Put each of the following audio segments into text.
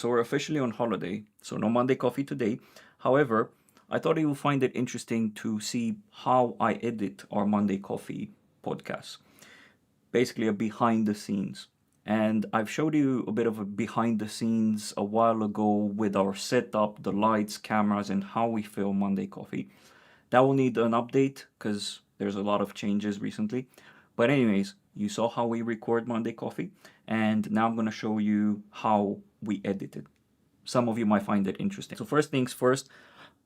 So we're officially on holiday, so no Monday coffee today. However, I thought you will find it interesting to see how I edit our Monday coffee podcast. Basically, a behind the scenes. And I've showed you a bit of a behind the scenes a while ago with our setup, the lights, cameras, and how we film Monday coffee. That will need an update because there's a lot of changes recently. But anyways, you saw how we record Monday Coffee, and now I'm going to show you how we edit it. Some of you might find it interesting. So first things first,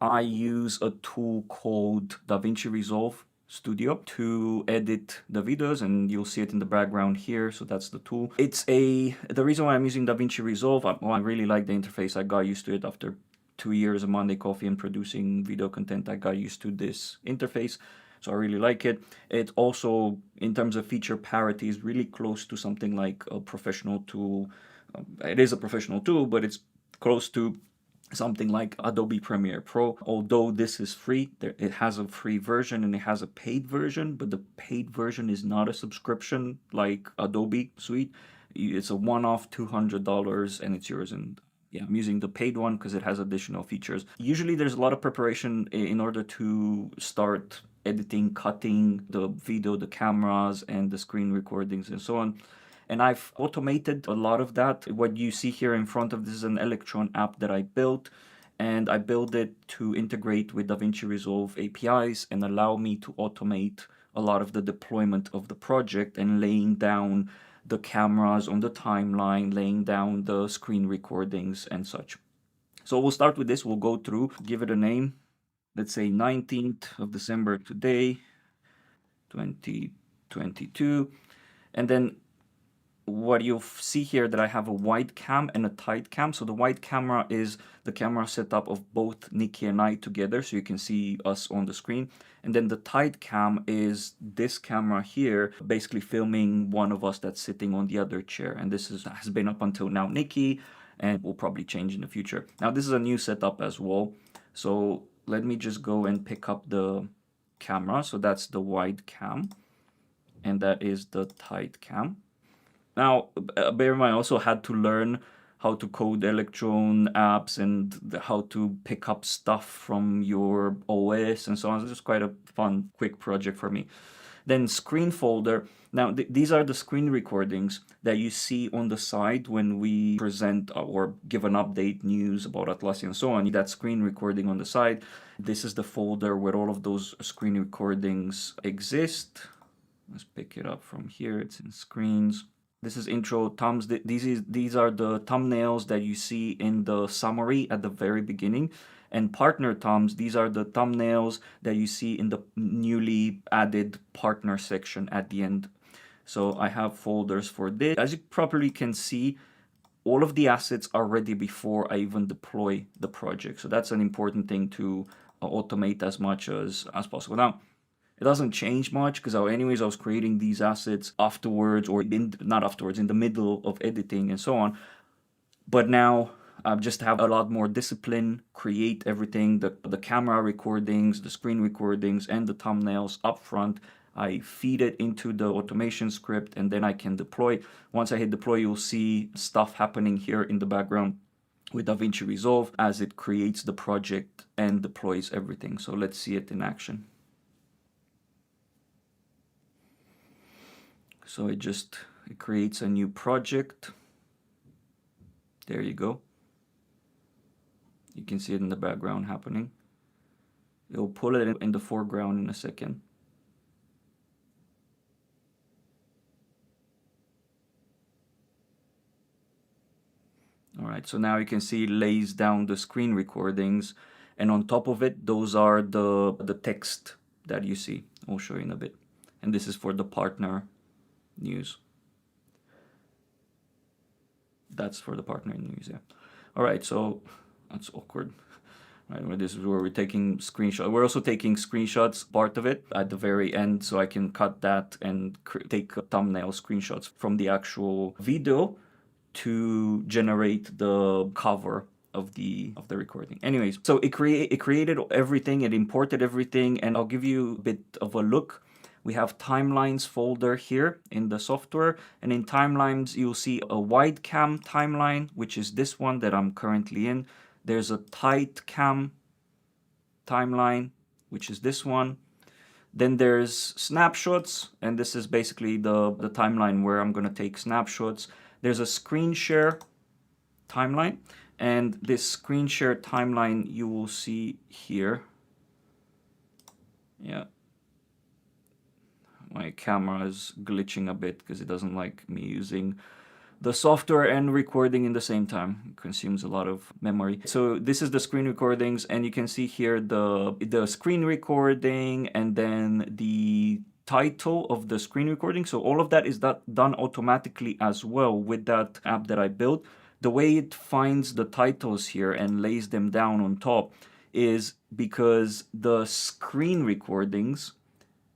I use a tool called DaVinci Resolve Studio to edit the videos, and you'll see it in the background here. So that's the tool. The reason why I'm using DaVinci Resolve, I really like the interface. I got used to it after 2 years of Monday Coffee and producing video content. I got used to this interface, so I really like it. It also, in terms of feature parity, is really close to something like a professional tool. It is a professional tool, but it's close to something like Adobe Premiere Pro. Although this is free, it has a free version and it has a paid version, but the paid version is not a subscription like Adobe Suite. It's a one-off $200 and it's yours. And yeah, I'm using the paid one because it has additional features. Usually there's a lot of preparation in order to start editing, cutting the video, the cameras, and the screen recordings and so on. And I've automated a lot of that. What you see here in front of this is an Electron app that I built, and I built it to integrate with DaVinci Resolve APIs and allow me to automate a lot of the deployment of the project and laying down the cameras on the timeline, laying down the screen recordings and such. So we'll start with this. We'll go through, give it a name. Let's say 19th of December today, 2022. And then what you'll see here that I have a wide cam and a tight cam. So the wide camera is the camera setup of both Nikki and I together, so you can see us on the screen. And then the tight cam is this camera here, basically filming one of us that's sitting on the other chair. And this has been up until now Nikki, and will probably change in the future. Now this is a new setup as well. So let me just go and pick up the camera. So that's the wide cam, and that is the tight cam. Now, bear in mind, I also had to learn how to code Electron apps and how to pick up stuff from your OS and so on. It's just quite a fun, quick project for me. Then screen folder. Now, these are the screen recordings that you see on the side when we present or give an update, news about Atlassian and so on. That screen recording on the side. This is the folder where all of those screen recordings exist. Let's pick it up from here. It's in screens. This is intro thumbs. These are the thumbnails that you see in the summary at the very beginning. And partner thumbs, these are the thumbnails that you see in the newly added partner section at the end. So I have folders for this. As you probably can see, all of the assets are ready before I even deploy the project. So that's an important thing to automate as much as possible. Now, it doesn't change much because anyways, I was creating these assets afterwards, or not afterwards, in the middle of editing and so on. But now I just have a lot more discipline, create everything, the camera recordings, the screen recordings, and the thumbnails up front. I feed it into the automation script, and then I can deploy. Once I hit deploy, you'll see stuff happening here in the background with DaVinci Resolve as it creates the project and deploys everything. So let's see it in action. So it creates a new project. There you go. You can see it in the background happening. It'll pull it in the foreground in a second. All right, so now you can see it lays down the screen recordings, and on top of it, those are the text that you see. I'll show you in a bit. And this is for the partner news. That's for the partner news, yeah. All right, so that's awkward. Right, this is where we're taking screenshots. We're also taking screenshots, part of it, at the very end, so I can cut that and take thumbnail screenshots from the actual video to generate the cover of the recording. Anyways, so it created everything, it imported everything, and I'll give you a bit of a look We have timelines folder here in the software, and in timelines you'll see a wide cam timeline, which is this one that I'm currently in. There's a tight cam timeline, which is this one. Then there's snapshots, and this is basically the timeline where I'm going to take snapshots. There's a screen share timeline, and this screen share timeline you will see here. Yeah, my camera is glitching a bit because it doesn't like me using the software and recording in the same time. It consumes a lot of memory. So this is the screen recordings, and you can see here the screen recording and then the title of the screen recording. So all of that is done automatically as well with that app that I built. The way it finds the titles here and lays them down on top is because the screen recordings,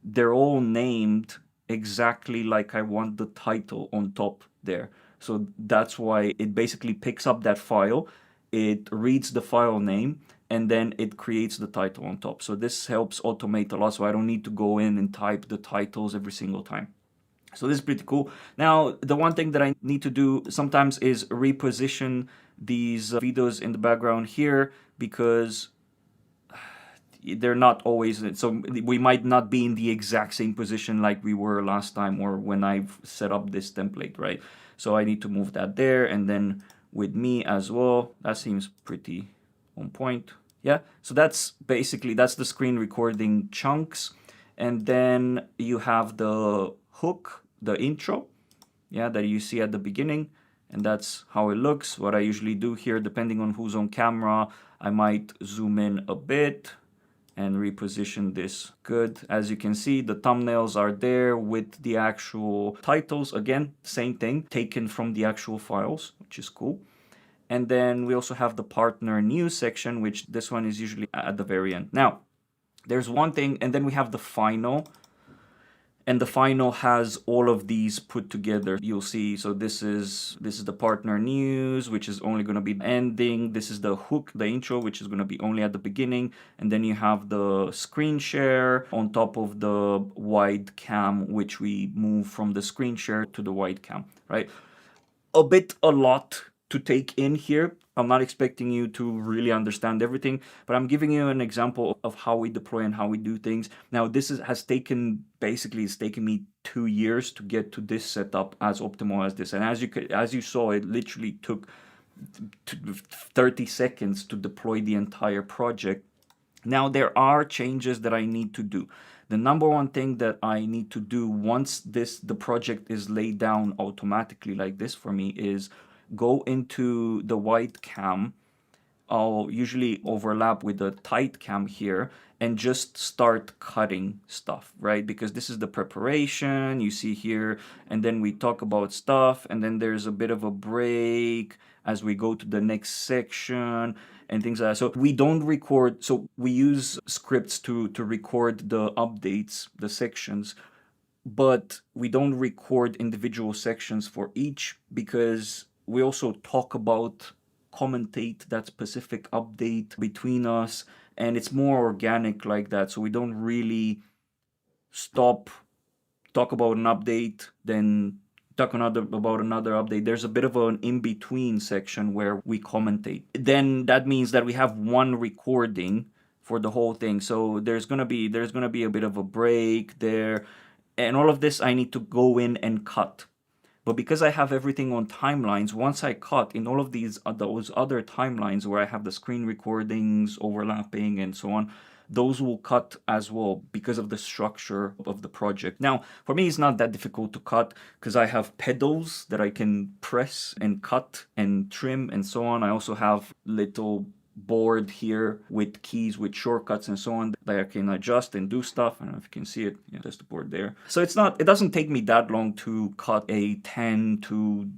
they're all named exactly like I want the title on top there. So that's why it basically picks up that file, it reads the file name, and then it creates the title on top. So this helps automate a lot, so I don't need to go in and type the titles every single time. So this is pretty cool. Now, the one thing that I need to do sometimes is reposition these videos in the background here, because they're not always, so we might not be in the exact same position like we were last time or when I've set up this template, right? So I need to move that there, and then with me as well, that seems pretty on point. Yeah, so that's basically, that's the screen recording chunks. And then you have the hook, the intro, yeah, that you see at the beginning, and that's how it looks. What I usually do here, depending on who's on camera, I might zoom in a bit and reposition this good. As you can see, the thumbnails are there with the actual titles. Again, same thing, taken from the actual files, which is cool. And then we also have the partner news section, which this one is usually at the very end. Now, there's one thing, and then we have the final. And the final has all of these put together. You'll see, so this is the partner news, which is only going to be ending. This is the hook, the intro, which is going to be only at the beginning. And then you have the screen share on top of the wide cam, which we move from the screen share to the wide cam, right? A lot to take in here. I'm not expecting you to really understand everything, but I'm giving you an example of how we deploy and how we do things. Now, this has taken, basically, it's taken me 2 years to get to this setup as optimal as this. And as you saw, it literally took 30 seconds to deploy the entire project. Now, there are changes that I need to do. The number one thing that I need to do once the project is laid down automatically like this for me is go into the wide cam. I'll usually overlap with the tight cam here and just start cutting stuff, right? Because this is the preparation you see here, and then we talk about stuff, and then there's a bit of a break as we go to the next section and things like that. So we don't record, so we use scripts to record the updates, the sections, but we don't record individual sections for each, because we also talk about, commentate that specific update between us, and it's more organic like that. So we don't really talk about an update, then talk about another update. There's a bit of an in-between section where we commentate. Then that means that we have one recording for the whole thing. So there's gonna be a bit of a break there, and all of this I need to go in and cut. But because I have everything on timelines, once I cut in all of those other timelines where I have the screen recordings overlapping and so on, those will cut as well because of the structure of the project. Now, for me, it's not that difficult to cut because I have pedals that I can press and cut and trim and so on. I also have little board here with keys, with shortcuts and so on that I can adjust and do stuff. I don't know if you can see it. Yeah, there's the board there. So it doesn't take me that long to cut a 10 to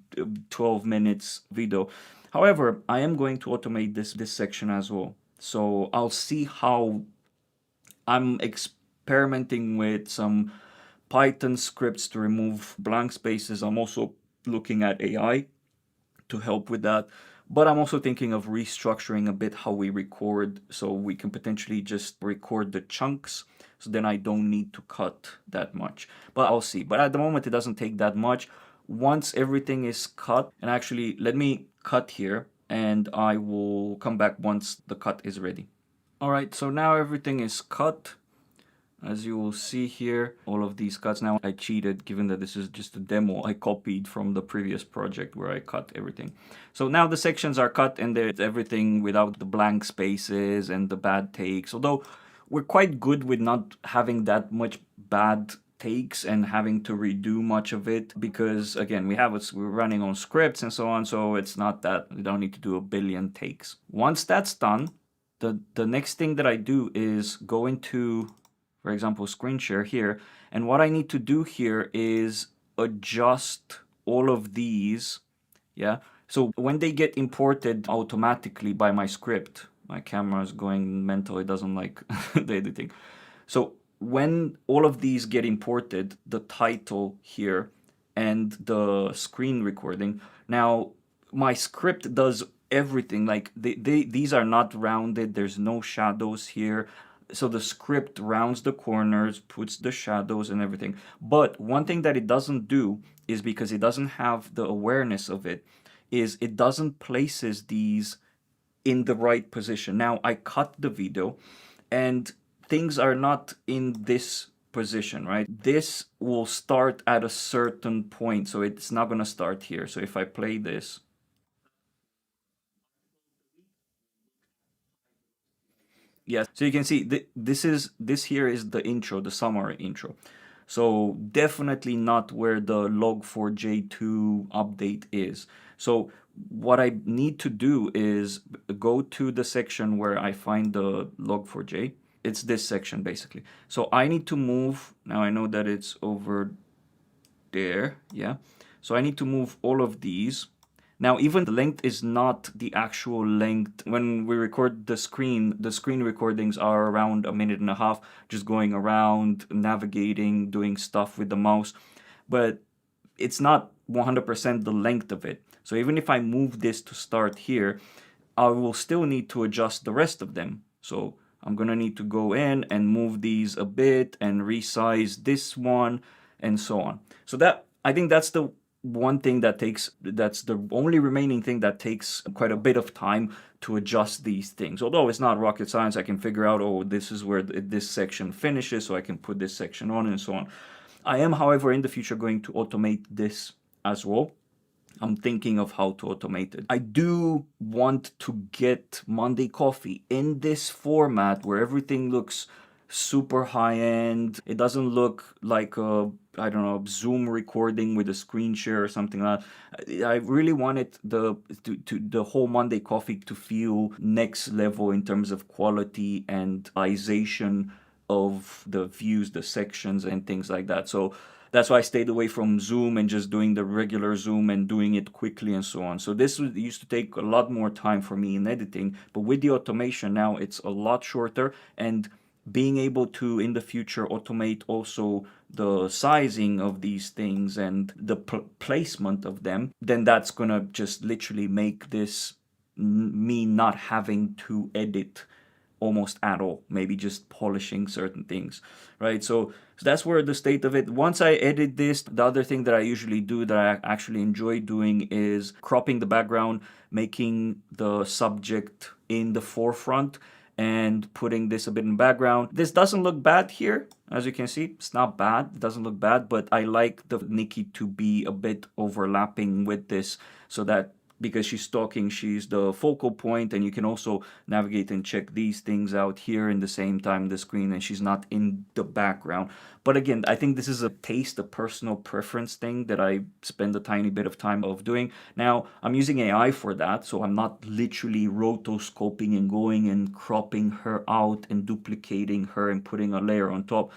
12 minutes video. However, I am going to automate this section as well. So I'll see how I'm experimenting with some Python scripts to remove blank spaces. I'm also looking at AI to help with that. But I'm also thinking of restructuring a bit how we record, so we can potentially just record the chunks, so then I don't need to cut that much. But I'll see. But at the moment, it doesn't take that much. Once everything is cut, and actually, let me cut here, and I will come back once the cut is ready. All right, so now everything is cut. As you will see here, all of these cuts. Now I cheated, given that this is just a demo. I copied from the previous project where I cut everything. So now the sections are cut and there's everything without the blank spaces and the bad takes. Although we're quite good with not having that much bad takes and having to redo much of it, because again, we're running on scripts and so on, so it's not that we don't need to do a billion takes. Once that's done, the next thing that I do is go into, for example, screen share here. And what I need to do here is adjust all of these. Yeah. So when they get imported automatically by my script, my camera is going mental. It doesn't like the editing. So when all of these get imported, the title here and the screen recording, now my script does everything. Like these are not rounded. There's no shadows here. So the script rounds the corners, puts the shadows and everything. But one thing that it doesn't do is, because it doesn't have the awareness of it, is it doesn't places these in the right position. Now I cut the video and things are not in this position, right? This will start at a certain point, so it's not going to start here. So if I play this, yes, so you can see this here is the intro, the summary intro. So definitely not where the log4j2 update is. So what I need to do is go to the section where I find the log4j. It's this section basically. So I need to move, now I know that it's over there, yeah. So I need to move all of these. Now, even the length is not the actual length. When we record the screen recordings are around a minute and a half, just going around, navigating, doing stuff with the mouse. But it's not 100% the length of it. So even if I move this to start here, I will still need to adjust the rest of them. So I'm going to need to go in and move these a bit and resize this one and so on. So that, I think that's the one thing that's the only remaining thing that takes quite a bit of time to adjust these things. Although it's not rocket science, I can figure out, oh, this is where this section finishes, so I can put this section on and so on. I am, however, in the future going to automate this as well. I'm thinking of how to automate it. I do want to get Monday Coffee in this format where everything looks super high end. It doesn't look like a, I don't know, Zoom recording with a screen share or something like that. I really wanted the whole Monday Coffee to feel next level in terms of quality and ization of the views, the sections and things like that. So that's why I stayed away from Zoom and just doing the regular Zoom and doing it quickly and so on. So this used to take a lot more time for me in editing, but with the automation now it's a lot shorter, and being able to in the future automate also the sizing of these things and the placement of them, then that's gonna just literally make this me not having to edit almost at all, maybe just polishing certain things, right? So that's where the state of it. Once I edit this, the other thing that I usually do that I actually enjoy doing is cropping the background, making the subject in the forefront and putting this a bit in background. This doesn't look bad here. As you can see, it's not bad. It doesn't look bad, but I like the Nikki to be a bit overlapping with this so that because she's talking, she's the focal point, and you can also navigate and check these things out here in the same time the screen, and she's not in the background. But again, I think this is a taste, a personal preference thing that I spend a tiny bit of time of doing. Now, I'm using AI for that, so I'm not literally rotoscoping and going and cropping her out and duplicating her and putting a layer on top.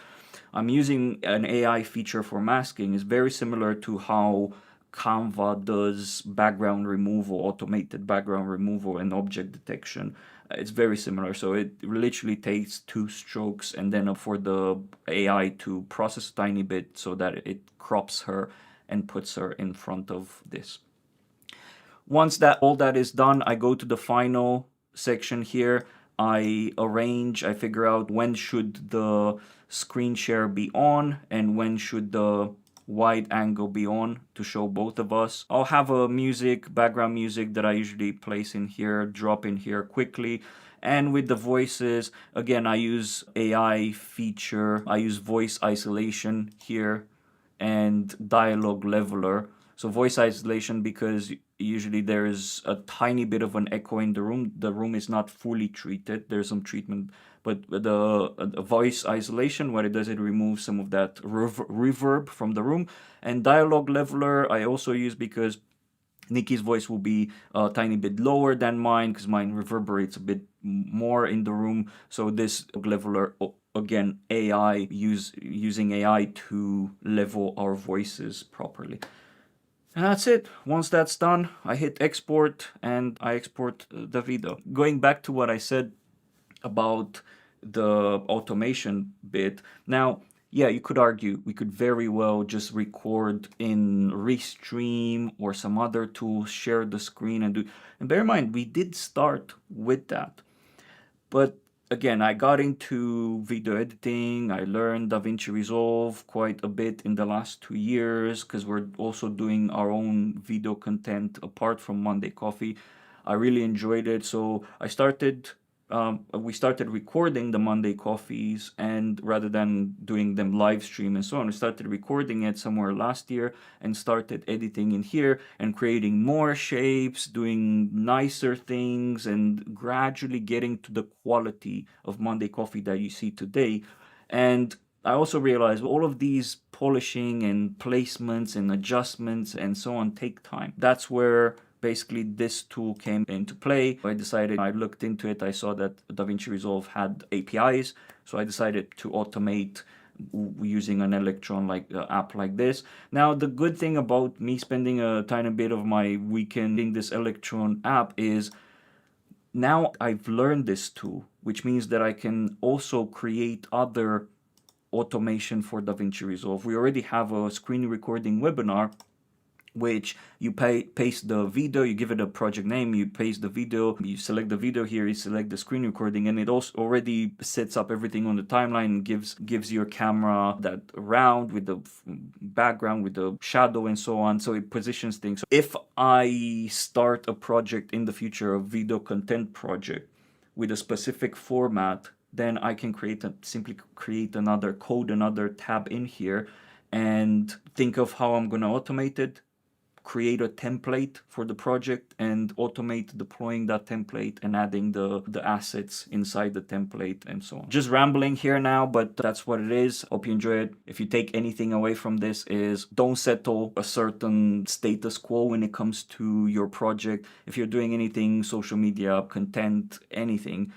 I'm using an AI feature for masking. It's very similar to how Canva does background removal, automated background removal and object detection. It's very similar. So it literally takes 2 strokes and then for the AI to process a tiny bit so that it crops her and puts her in front of this. Once that all that is done, I go to the final section here. I figure out when should the screen share be on and when should the wide angle be on to show both of us. I'll have a background music that I usually place in here, drop in here quickly. And with the voices, again, I use AI feature. I use voice isolation here and dialogue leveler. So voice isolation, because usually there is a tiny bit of an echo in the room. The room is not fully treated. There's some treatment, but the voice isolation, what it does, it removes some of that reverb from the room. And dialogue leveler I also use because Nikki's voice will be a tiny bit lower than mine because mine reverberates a bit more in the room. So this leveler, again, using AI to level our voices properly. And that's it. Once that's done, I hit export and I export the video. Going back to what I said about the automation bit. Now, yeah, you could argue we could very well just record in Restream or some other tools, share the screen and do. And bear in mind, we did start with that. But again, I got into video editing. I learned DaVinci Resolve quite a bit in the last 2 years because we're also doing our own video content apart from Monday Coffee. I really enjoyed it. So we started recording the Monday Coffees, and rather than doing them live stream and so on, we started recording it somewhere last year and started editing in here and creating more shapes, doing nicer things, and gradually getting to the quality of Monday Coffee that you see today. And I also realized all of these polishing and placements and adjustments and so on take time. That's where basically this tool came into play. I looked into it, I saw that DaVinci Resolve had APIs, so I decided to automate using an Electron app like this. Now, the good thing about me spending a tiny bit of my weekend in this Electron app is now I've learned this tool, which means that I can also create other automation for DaVinci Resolve. We already have a screen recording webinar which you paste the video, you give it a project name, you paste the video, you select the video here, you select the screen recording, and it also already sets up everything on the timeline, gives your camera that round with the background, with the shadow and so on, so it positions things. So if I start a project in the future, a video content project with a specific format, then I can simply create another tab in here and think of how I'm going to automate it, create a template for the project and automate deploying that template and adding the assets inside the template and so on. Just rambling here now, but that's what it is. Hope you enjoy it. If you take anything away from this is don't settle a certain status quo when it comes to your project. If you're doing anything, social media, content, anything,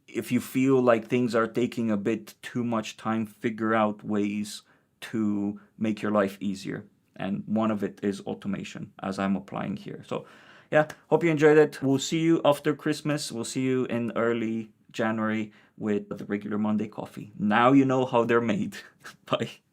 if you feel like things are taking a bit too much time, figure out ways to make your life easier. And one of it is automation, as I'm applying here. So yeah, hope you enjoyed it. We'll see you after Christmas. We'll see you in early January with the regular Monday Coffee. Now you know how they're made. Bye.